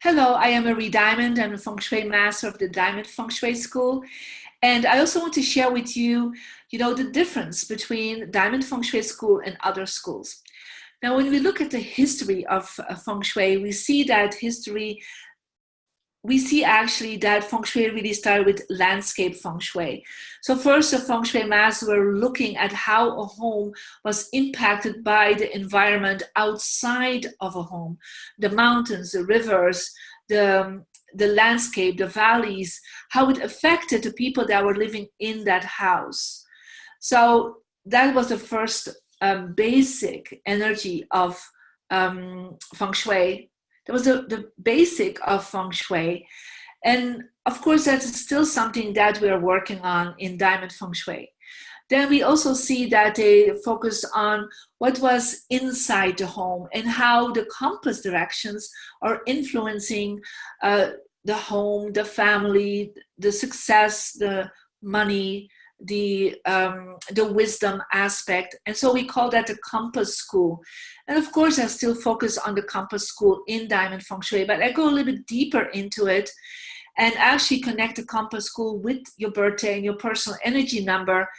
Hello, I am Marie Diamond. I'm a Feng Shui master of the Diamond Feng Shui school. And I also want to share with you, the difference between Diamond Feng Shui school and other schools. Now, when we look at the history of Feng Shui, we see actually that Feng Shui really started with landscape Feng Shui. So first, the Feng Shui masters were looking at how a home was impacted by the environment outside of a home, the mountains, the rivers, the landscape, the valleys, how it affected the people that were living in that house. So that was the first basic energy of Feng Shui. That was the basic of Feng Shui. And of course, that is still something that we're working on in Diamond Feng Shui. Then we also see that they focus on what was inside the home and how the compass directions are influencing the home, the family, the success, the money, the wisdom aspect. And so we call that the compass school. And of course, I still focus on the compass school in Diamond Feng Shui, but I go a little bit deeper into it and actually connect the compass school with your birthday and your personal energy number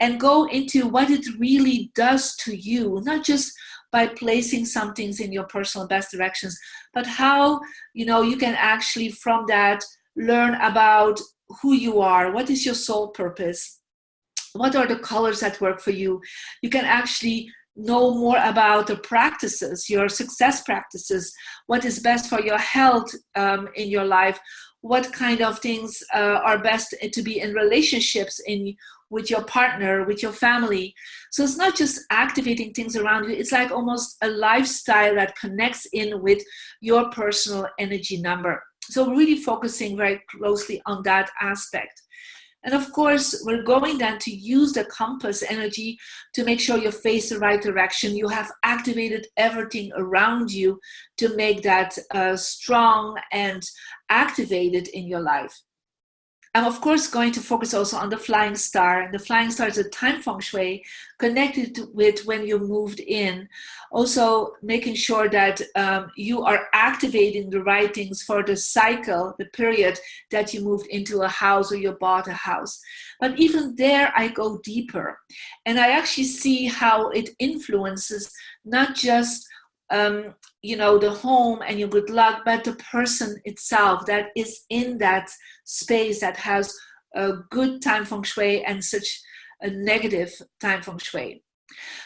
and go into what it really does to you, not just by placing some things in your personal best directions, but how, you can actually from that learn about who you are, what is your soul purpose, what are the colors that work for you. You can actually know more about the practices, your success practices, what is best for your health in your life, what kind of things are best to be in relationships with your partner, with your family. So it's not just activating things around you, it's like almost a lifestyle that connects in with your personal energy number. So we're really focusing very closely on that aspect. And of course, we're going then to use the compass energy to make sure you face the right direction. You have activated everything around you to make that strong and activated in your life. I'm of course going to focus also on the flying star. And the flying star is a time Feng Shui connected with when you moved in. Also making sure that you are activating the right things for the cycle, the period that you moved into a house or you bought a house. But even there I go deeper. And I actually see how it influences not just the home and your good luck, but the person itself that is in that space that has a good time Feng Shui and such a negative time Feng Shui.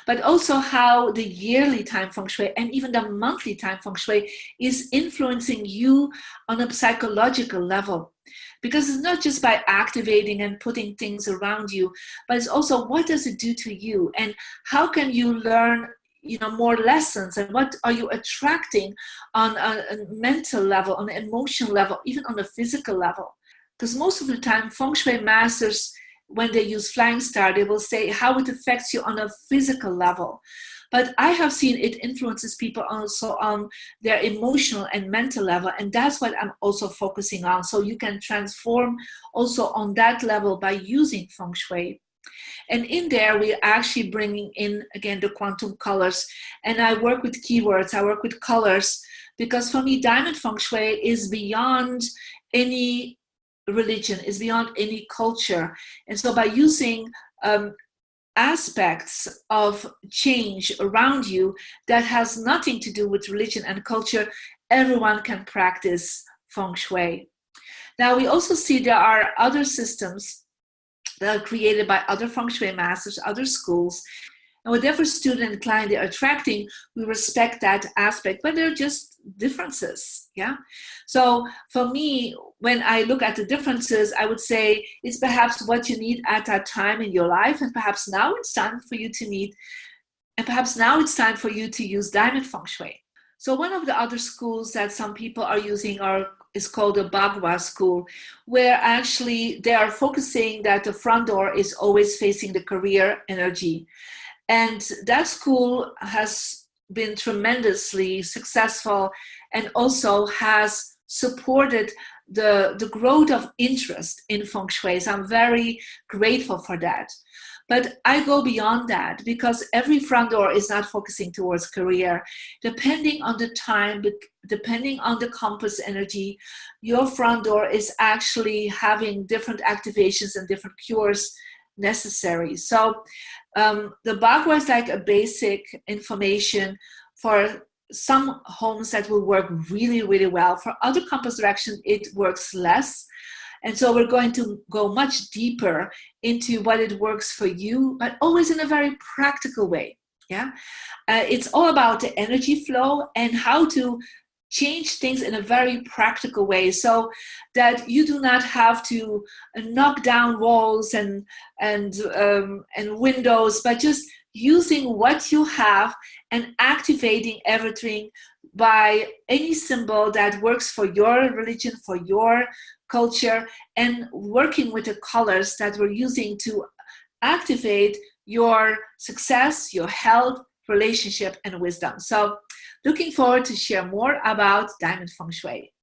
But also how the yearly time Feng Shui and even the monthly time Feng Shui is influencing you on a psychological level. Because it's not just by activating and putting things around you, but it's also what does it do to you and how can you learn more lessons, and what are you attracting on a mental level, on an emotional level, even on a physical level. Because most of the time Feng Shui masters, when they use flying star, they will say how it affects you on a physical level. But I have seen it influences people also on their emotional and mental level, and that's what I'm also focusing on. So you can transform also on that level by using Feng Shui. And in there, we're actually bringing in, again, the quantum colors. And I work with keywords, I work with colors, because for me, Diamond Feng Shui is beyond any religion, is beyond any culture. And so by using aspects of change around you that has nothing to do with religion and culture, everyone can practice Feng Shui. Now, we also see there are other systems that are created by other Feng Shui masters, other schools. And whatever student and client they're attracting, we respect that aspect, but they're just differences, yeah? So for me, when I look at the differences, I would say it's perhaps what you need at that time in your life, and perhaps now it's time for you to meet, and perhaps now it's time for you to use Diamond Feng Shui. So one of the other schools that some people are using is called the Bagua school, where actually they are focusing that the front door is always facing the career energy. And that school has been tremendously successful and also has supported the growth of interest in feng shui. So I'm very grateful for that. But I go beyond that, because every front door is not focusing towards career. Depending on the time, depending on the compass energy, your front door is actually having different activations and different cures necessary. So the Bagua is like a basic information for some homes that will work really, really well. For other compass directions, it works less. And so we're going to go much deeper into what it works for you, but always in a very practical way. Yeah, it's all about the energy flow and how to change things in a very practical way, so that you do not have to knock down walls and windows, but just using what you have and activating everything by any symbol that works for your religion, for your culture, and working with the colors that we're using to activate your success, your health, relationship, and wisdom. So looking forward to share more about Diamond Feng Shui.